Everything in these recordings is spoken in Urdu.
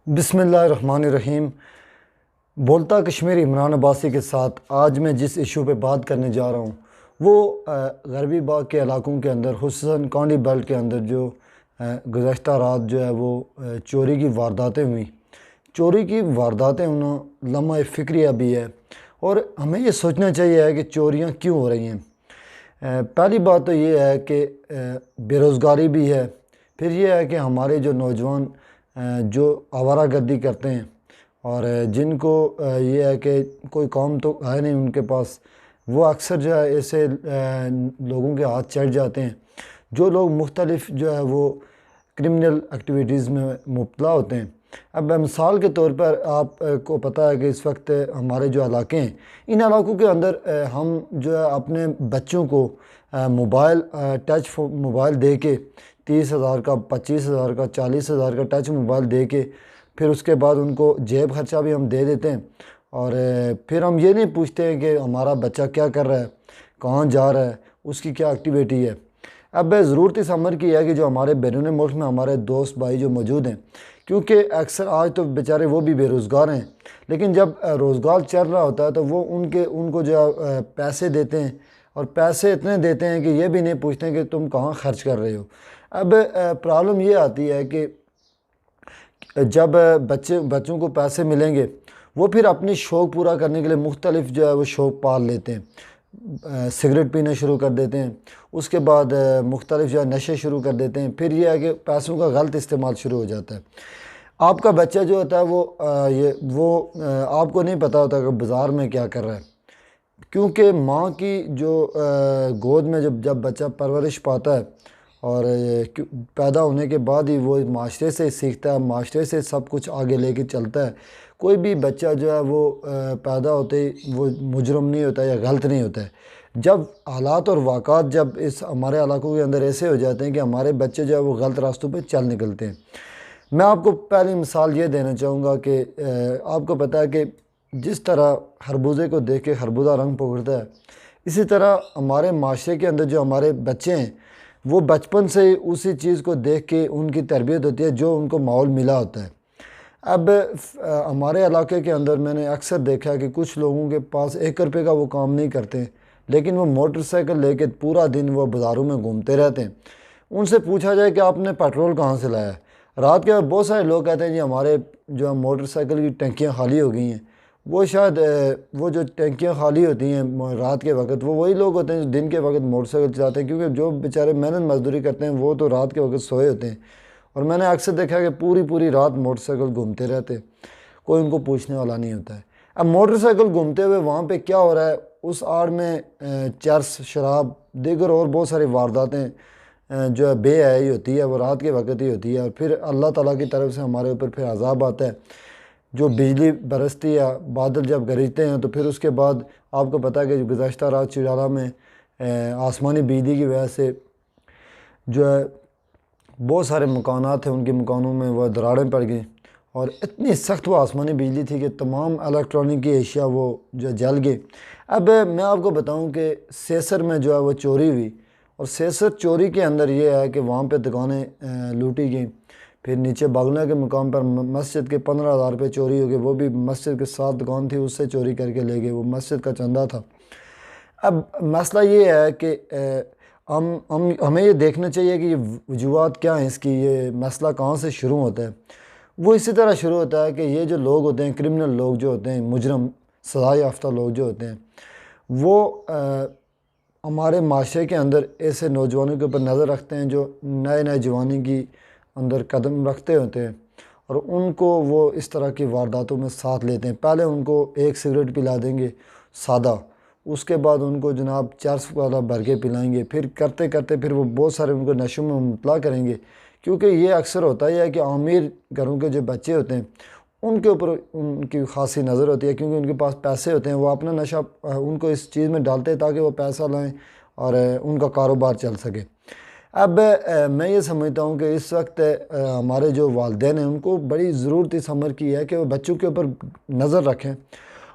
بسم اللہ الرحمن الرحیم۔ بولتا کشمیری عمران عباسی کے ساتھ آج میں جس ایشو پہ بات کرنے جا رہا ہوں وہ غربی باغ کے علاقوں کے اندر خصوصاً کانڈی بیلٹ کے اندر جو گزشتہ رات جو ہے وہ چوری کی وارداتیں ہوئیں۔ چوری کی وارداتیں ہونا لمحہ فکریہ بھی ہے اور ہمیں یہ سوچنا چاہیے ہے کہ چوریاں کیوں ہو رہی ہیں۔ پہلی بات تو یہ ہے کہ بے روزگاری بھی ہے، پھر یہ ہے کہ ہمارے جو نوجوان جو آوارہ گردی کرتے ہیں اور جن کو یہ ہے کہ کوئی کام تو ہے نہیں ان کے پاس، وہ اکثر جو ہے ایسے لوگوں کے ہاتھ چڑھ جاتے ہیں جو لوگ مختلف جو ہے وہ کرمنل ایکٹیویٹیز میں مبتلا ہوتے ہیں۔ اب مثال کے طور پر آپ کو پتہ ہے کہ اس وقت ہمارے جو علاقے ہیں ان علاقوں کے اندر ہم جو ہے اپنے بچوں کو موبائل ٹچ موبائل دے کے 30,000 کا 25,000 کا 40,000 کا ٹچ موبائل دے کے پھر اس کے بعد ان کو جیب خرچہ بھی ہم دے دیتے ہیں اور پھر ہم یہ نہیں پوچھتے ہیں کہ ہمارا بچہ کیا کر رہا ہے، کہاں جا رہا ہے، اس کی کیا ایکٹیویٹی ہے۔ اب ضرورت اس امر کی ہے کہ جو ہمارے بیرون ملک میں ہمارے دوست بھائی جو موجود ہیں، کیونکہ اکثر آج تو بیچارے وہ بھی بے روزگار ہیں، لیکن جب روزگار چل رہا ہوتا ہے تو وہ ان کو جو ہے پیسے دیتے ہیں اور پیسے اتنے دیتے ہیں کہ یہ بھی نہیں پوچھتے ہیں کہ تم کہاں خرچ کر رہے ہو۔ اب پرابلم یہ آتی ہے کہ جب بچوں کو پیسے ملیں گے وہ پھر اپنی شوق پورا کرنے کے لیے مختلف جو ہے وہ شوق پال لیتے ہیں، سگریٹ پینا شروع کر دیتے ہیں، اس کے بعد مختلف جو ہے نشے شروع کر دیتے ہیں، پھر یہ ہے کہ پیسوں کا غلط استعمال شروع ہو جاتا ہے۔ آپ کا بچہ جو ہوتا ہے وہ آپ کو نہیں پتہ ہوتا کہ بازار میں کیا کر رہا ہے، کیونکہ ماں کی جو گود میں جب بچہ پرورش پاتا ہے اور پیدا ہونے کے بعد ہی وہ معاشرے سے سیکھتا ہے، معاشرے سے سب کچھ آگے لے کے چلتا ہے۔ کوئی بھی بچہ جو ہے وہ پیدا ہوتے ہی وہ مجرم نہیں ہوتا یا غلط نہیں ہوتا ہے۔ جب حالات اور واقعات جب ہمارے علاقوں کے اندر ایسے ہو جاتے ہیں کہ ہمارے بچے جو ہے وہ غلط راستوں پہ چل نکلتے ہیں۔ میں آپ کو پہلی مثال یہ دینا چاہوں گا کہ آپ کو پتہ ہے کہ جس طرح خربوزے کو دیکھ کے خربوزہ رنگ پکڑتا ہے، اسی طرح ہمارے معاشرے کے اندر جو ہمارے بچے ہیں وہ بچپن سے اسی چیز کو دیکھ کے ان کی تربیت ہوتی ہے جو ان کو ماحول ملا ہوتا ہے۔ اب ہمارے علاقے کے اندر میں نے اکثر دیکھا ہے کہ کچھ لوگوں کے پاس 1 روپے کا وہ کام نہیں کرتے، لیکن وہ موٹر سائیکل لے کے پورا دن وہ بازاروں میں گھومتے رہتے ہیں۔ ان سے پوچھا جائے کہ آپ نے پیٹرول کہاں سے لایا ہے، رات کے بہت سارے لوگ کہتے ہیں جی ہمارے جو موٹر سائیکل کی ٹنکیاں خالی ہو گئی ہیں۔ وہ شاید وہ جو ٹینکیاں خالی ہوتی ہیں رات کے وقت وہ وہی لوگ ہوتے ہیں جو دن کے وقت موٹر سائیکل چلاتے ہیں، کیونکہ جو بیچارے محنت مزدوری کرتے ہیں وہ تو رات کے وقت سوئے ہوتے ہیں، اور میں نے اکثر دیکھا کہ پوری رات موٹر سائیکل گھومتے رہتے ہیں، کوئی ان کو پوچھنے والا نہیں ہوتا ہے۔ اب موٹر سائیکل گھومتے ہوئے وہاں پہ کیا ہو رہا ہے، اس آڑ میں چرس، شراب، دیگر اور بہت ساری وارداتیں جو ہے بے حیائی ہوتی ہے، وہ رات کے وقت ہی ہوتی ہے، اور پھر اللہ تعالیٰ کی طرف سے ہمارے اوپر پھر عذاب آتا ہے۔ جو بجلی برستی ہے، بادل جب گرجتے ہیں تو پھر اس کے بعد آپ کو پتہ ہے کہ گزشتہ رات چیڑالہ میں آسمانی بجلی کی وجہ سے جو ہے بہت سارے مکانات ہیں، ان کے مکانوں میں وہ دراڑیں پڑ گئیں اور اتنی سخت وہ آسمانی بجلی تھی کہ تمام الیکٹرانک کی اشیاء وہ جو جل گئی۔ اب میں آپ کو بتاؤں کہ سیسر میں جو ہے وہ چوری ہوئی، اور سیسر چوری کے اندر یہ ہے کہ وہاں پہ دکانیں لوٹی گئیں، پھر نیچے باگلہ کے مقام پر مسجد کے 15,000 روپے چوری ہو گئے، وہ بھی مسجد کے ساتھ دکان تھی اس سے چوری کر کے لے گئے، وہ مسجد کا چندہ تھا۔ اب مسئلہ یہ ہے کہ ہمیں یہ دیکھنا چاہیے کہ یہ وجوہات کیا ہیں اس کی، یہ مسئلہ کہاں سے شروع ہوتا ہے۔ وہ اسی طرح شروع ہوتا ہے کہ یہ جو لوگ ہوتے ہیں، کرمنل لوگ جو ہوتے ہیں، مجرم سزا یافتہ لوگ جو ہوتے ہیں، وہ ہمارے معاشرے کے اندر ایسے نوجوانوں کے اوپر نظر رکھتے ہیں جو نئے جوانی کی اندر قدم رکھتے ہوتے ہیں، اور ان کو وہ اس طرح کی وارداتوں میں ساتھ لیتے ہیں۔ پہلے ان کو ایک سگریٹ پلا دیں گے سادہ، اس کے بعد ان کو جناب چرس والا بھر کے پلائیں گے، پھر کرتے کرتے پھر وہ بہت سارے ان کو نشوں میں مبتلا کریں گے، کیونکہ یہ اکثر ہوتا ہے کہ امیر گھروں کے جو بچے ہوتے ہیں ان کے اوپر ان کی خاصی نظر ہوتی ہے، کیونکہ ان کے پاس پیسے ہوتے ہیں، وہ اپنا نشہ ان کو اس چیز میں ڈالتے ہیں تاکہ وہ پیسہ لائیں اور ان کا کاروبار چل سکے۔ اب میں یہ سمجھتا ہوں کہ اس وقت ہمارے جو والدین ہیں ان کو بڑی ضرورت اس امر کی ہے کہ وہ بچوں کے اوپر نظر رکھیں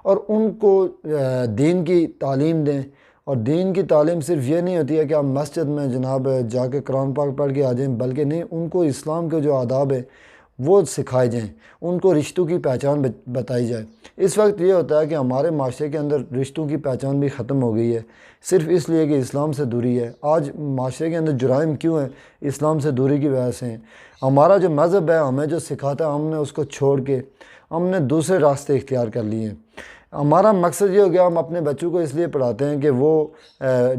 اور ان کو دین کی تعلیم دیں، اور دین کی تعلیم صرف یہ نہیں ہوتی ہے کہ آپ مسجد میں جناب جا کے قرآن پاک پڑھ کے آ جائیں، بلکہ نہیں، ان کو اسلام کے جو آداب ہے وہ سکھائے جائیں، ان کو رشتوں کی پہچان بتائی جائے۔ اس وقت یہ ہوتا ہے کہ ہمارے معاشرے کے اندر رشتوں کی پہچان بھی ختم ہو گئی ہے، صرف اس لیے کہ اسلام سے دوری ہے۔ آج معاشرے کے اندر جرائم کیوں ہیں؟ اسلام سے دوری کی وجہ سے ہیں۔ ہمارا جو مذہب ہے ہمیں جو سکھاتا ہے، ہم نے اس کو چھوڑ کے ہم نے دوسرے راستے اختیار کر لیے ہیں۔ ہمارا مقصد یہ ہو گیا، ہم اپنے بچوں کو اس لیے پڑھاتے ہیں کہ وہ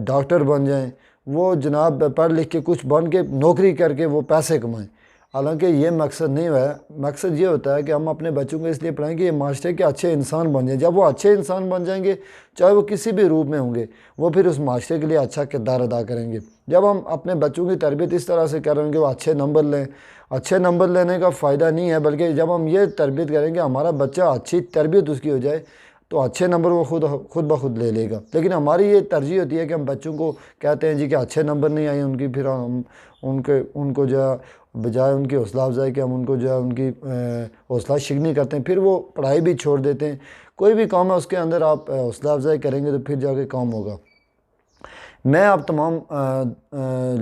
ڈاکٹر بن جائیں، وہ جناب پڑھ لکھ کے کچھ بن کے نوکری کر کے وہ پیسے کمائیں۔ حالانکہ یہ مقصد نہیں ہوا ہے۔ مقصد یہ ہوتا ہے کہ ہم اپنے بچوں کو اس لیے پڑھائیں کہ یہ معاشرے کے اچھے انسان بن جائیں۔ جب وہ اچھے انسان بن جائیں گے، چاہے وہ کسی بھی روپ میں ہوں گے، وہ پھر اس معاشرے کے لیے اچھا کردار ادا کریں گے۔ جب ہم اپنے بچوں کی تربیت اس طرح سے کریں گے وہ اچھے نمبر لیں، اچھے نمبر لینے کا فائدہ نہیں ہے، بلکہ جب ہم یہ تربیت کریں گے ہمارا بچہ اچھی تربیت اس کی ہو جائے تو اچھے نمبر وہ خود بخود لے لے گا۔ لیکن ہماری یہ ترجیح ہوتی ہے کہ ہم بچوں کو کہتے ہیں جی کہ اچھے نمبر نہیں آئے ان کی، پھر ہم ان کو جو ہے بجائے ان کی حوصلہ افزائی کہ ہم ان کو جو ہے ان کی حوصلہ شکنی کرتے ہیں، پھر وہ پڑھائی بھی چھوڑ دیتے ہیں۔ کوئی بھی کام ہے اس کے اندر آپ حوصلہ افزائی کریں گے تو پھر جا کے کام ہوگا۔ میں آپ تمام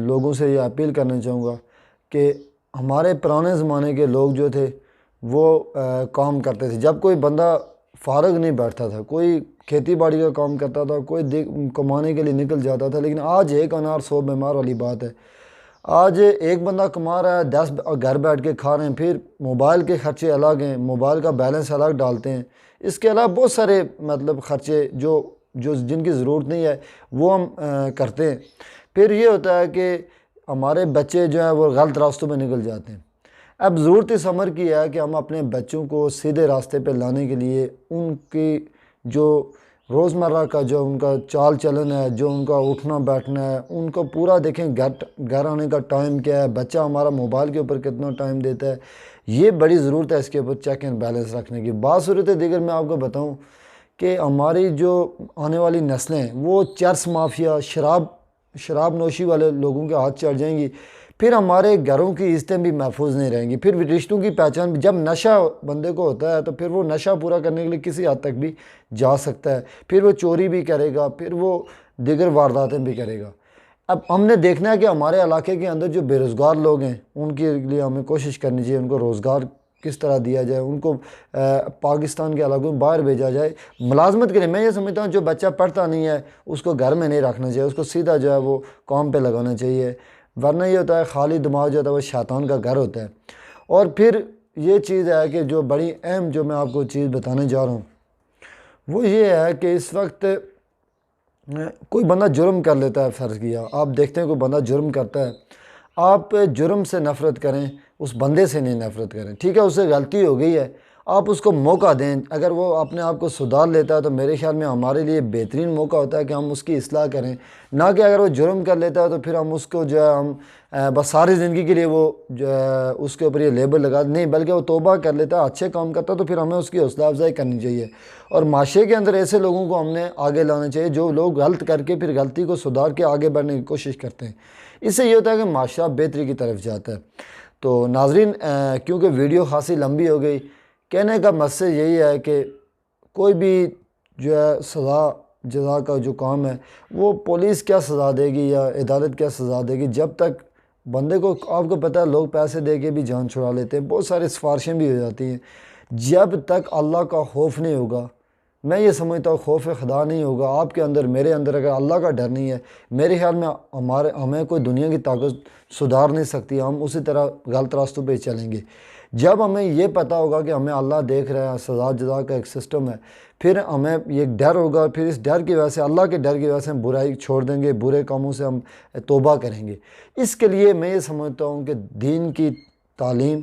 لوگوں سے یہ اپیل کرنا چاہوں گا کہ ہمارے پرانے زمانے کے لوگ جو تھے وہ کام کرتے تھے۔ جب کوئی بندہ فارغ نہیں بیٹھتا تھا، کوئی کھیتی باڑی کا کام کرتا تھا، کوئی کمانے کے لیے نکل جاتا تھا۔ لیکن آج ایک انار 100 بیمار والی بات ہے۔ آج ایک بندہ کما رہا ہے، 10 گھر بیٹھ کے کھا رہے ہیں، پھر موبائل کے خرچے الگ ہیں، موبائل کا بیلنس الگ ڈالتے ہیں۔ اس کے علاوہ بہت سارے خرچے جو جن کی ضرورت نہیں ہے وہ ہم کرتے ہیں۔ پھر یہ ہوتا ہے کہ ہمارے بچے جو ہیں وہ غلط راستوں پہ نکل جاتے ہیں۔ اب ضرورت اس امر کی ہے کہ ہم اپنے بچوں کو سیدھے راستے پہ لانے کے لیے ان کی جو روزمرہ کا جو ان کا چال چلن ہے، جو ان کا اٹھنا بیٹھنا ہے، ان کو پورا دیکھیں، گھر آنے کا ٹائم کیا ہے، بچہ ہمارا موبائل کے اوپر کتنا ٹائم دیتا ہے، یہ بڑی ضرورت ہے اس کے اوپر چیک اینڈ بیلنس رکھنے کی۔ بعض صورت دیگر میں آپ کو بتاؤں کہ ہماری جو آنے والی نسلیں ہیں وہ چرس مافیا، شراب نوشی والے لوگوں کے ہاتھ چڑھ جائیں گی، پھر ہمارے گھروں کی عزتیں بھی محفوظ نہیں رہیں گی، پھر رشتوں کی پہچان بھی۔ جب نشہ بندے کو ہوتا ہے تو پھر وہ نشہ پورا کرنے کے لیے کسی حد تک بھی جا سکتا ہے، پھر وہ چوری بھی کرے گا، پھر وہ دیگر وارداتیں بھی کرے گا۔ اب ہم نے دیکھنا ہے کہ ہمارے علاقے کے اندر جو بے روزگار لوگ ہیں ان کے لیے ہمیں کوشش کرنی چاہیے، ان کو روزگار کس طرح دیا جائے، ان کو پاکستان کے علاقوں میں باہر بھیجا جائے ملازمت کے لیے۔ میں یہ سمجھتا ہوں جو بچہ پڑھتا نہیں ہے اس کو گھر میں نہیں رکھنا چاہیے، اس کو سیدھا جو ہے وہ کام پہ لگانا چاہیے، ورنہ یہ ہوتا ہے خالی دماغ جو ہوتا ہے وہ شیطان کا گھر ہوتا ہے۔ اور پھر یہ چیز ہے کہ جو بڑی اہم جو میں آپ کو چیز بتانے جا رہا ہوں وہ یہ ہے کہ اس وقت کوئی بندہ جرم کر لیتا ہے، فرض کیا آپ دیکھتے ہیں کوئی بندہ جرم کرتا ہے، آپ جرم سے نفرت کریں، اس بندے سے نہیں نفرت کریں۔ ٹھیک ہے، اس سے غلطی ہو گئی ہے، آپ اس کو موقع دیں۔ اگر وہ اپنے آپ کو سدھار لیتا ہے تو میرے خیال میں ہمارے لیے بہترین موقع ہوتا ہے کہ ہم اس کی اصلاح کریں، نہ کہ اگر وہ جرم کر لیتا ہے تو پھر ہم اس کو جو ہے ہم بس ساری زندگی کے لیے وہ جو ہے اس کے اوپر یہ لیبل لگا نہیں، بلکہ وہ توبہ کر لیتا ہے، اچھے کام کرتا ہے تو پھر ہمیں اس کی حوصلہ افزائی کرنی چاہیے۔ اور معاشرے کے اندر ایسے لوگوں کو ہم نے آگے لانا چاہیے جو لوگ غلط کر کے پھر غلطی کو سدھار کے آگے بڑھنے کی کوشش کرتے ہیں۔ اس سے یہ ہوتا ہے کہ معاشرہ بہتری کی طرف جاتا ہے۔ تو ناظرین، کیونکہ ویڈیو خاصی لمبی ہو گئی، کہنے کا مقصد یہی ہے کہ کوئی بھی جو ہے سزا جزا کا جو کام ہے وہ پولیس کیا سزا دے گی یا عدالت کیا سزا دے گی، جب تک بندے کو، آپ کو پتہ ہے لوگ پیسے دے کے بھی جان چھڑا لیتے ہیں، بہت سارے سفارشیں بھی ہو جاتی ہیں، جب تک اللہ کا خوف نہیں ہوگا، میں یہ سمجھتا ہوں خوف خدا نہیں ہوگا آپ کے اندر، میرے اندر، اگر اللہ کا ڈر نہیں ہے، میرے خیال میں ہمیں کوئی دنیا کی طاقت سدھار نہیں سکتی، ہم اسی طرح غلط راستوں پہ چلیں گے۔ جب ہمیں یہ پتہ ہوگا کہ ہمیں اللہ دیکھ رہا ہے، سزا جزا کا ایک سسٹم ہے، پھر ہمیں یہ ڈر ہوگا، پھر اس ڈر کی وجہ سے، اللہ کے ڈر کی وجہ سے ہم برائی چھوڑ دیں گے، برے کاموں سے ہم توبہ کریں گے۔ اس کے لیے میں یہ سمجھتا ہوں کہ دین کی تعلیم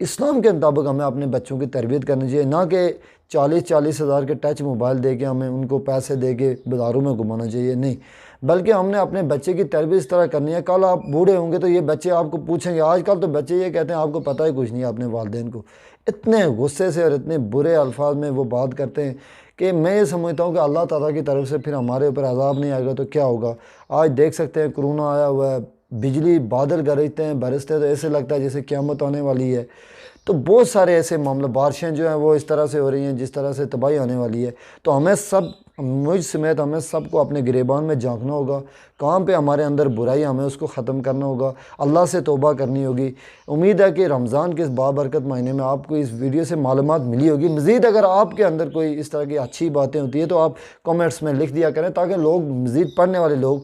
اسلام کے مطابق ہمیں اپنے بچوں کی تربیت کرنی چاہیے، نہ کہ 40 ہزار کے ٹچ موبائل دے کے ہمیں ان کو پیسے دے کے بازاروں میں گھمانا چاہیے، نہیں، بلکہ ہم نے اپنے بچے کی تربیت اس طرح کرنی ہے، کل آپ بوڑھے ہوں گے تو یہ بچے آپ کو پوچھیں گے۔ آج کل تو بچے یہ کہتے ہیں آپ کو پتہ ہی کچھ نہیں ہے اپنے والدین کو، اتنے غصے سے اور اتنے برے الفاظ میں وہ بات کرتے ہیں کہ میں یہ سمجھتا ہوں کہ اللہ تعالیٰ کی طرف سے پھر ہمارے اوپر عذاب نہیں آئے گا تو کیا ہوگا۔ آج دیکھ سکتے ہیں کرونا آیا ہوا ہے، بجلی بادل گرجتے ہیں، برستے ہیں تو ایسے لگتا ہے جیسے قیامت آنے والی ہے۔ تو بہت سارے ایسے معاملے، بارشیں جو ہیں وہ اس طرح سے ہو رہی ہیں جس طرح سے تباہی آنے والی ہے۔ تو ہمیں سب مجھ سمیت ہمیں سب کو اپنے گریبان میں جھانکنا ہوگا، کہاں پہ ہمارے اندر برائی ہمیں اس کو ختم کرنا ہوگا، اللہ سے توبہ کرنی ہوگی۔ امید ہے کہ رمضان کے اس بابرکت مہینے میں آپ کو اس ویڈیو سے معلومات ملی ہوگی۔ مزید اگر آپ کے اندر کوئی اس طرح کی اچھی باتیں ہوتی ہیں تو آپ کامنٹس میں لکھ دیا کریں، تاکہ لوگ، مزید پڑھنے والے لوگ،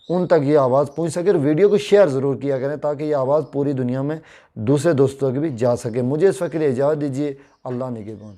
ان تک یہ آواز پہنچ سکے، اور ویڈیو کو شیئر ضرور کیا کریں تاکہ یہ آواز پوری دنیا میں دوسرے دوستوں کی بھی جا سکے۔ مجھے اس وقت کے لیے اجازت دیجیے، اللہ نگہبان۔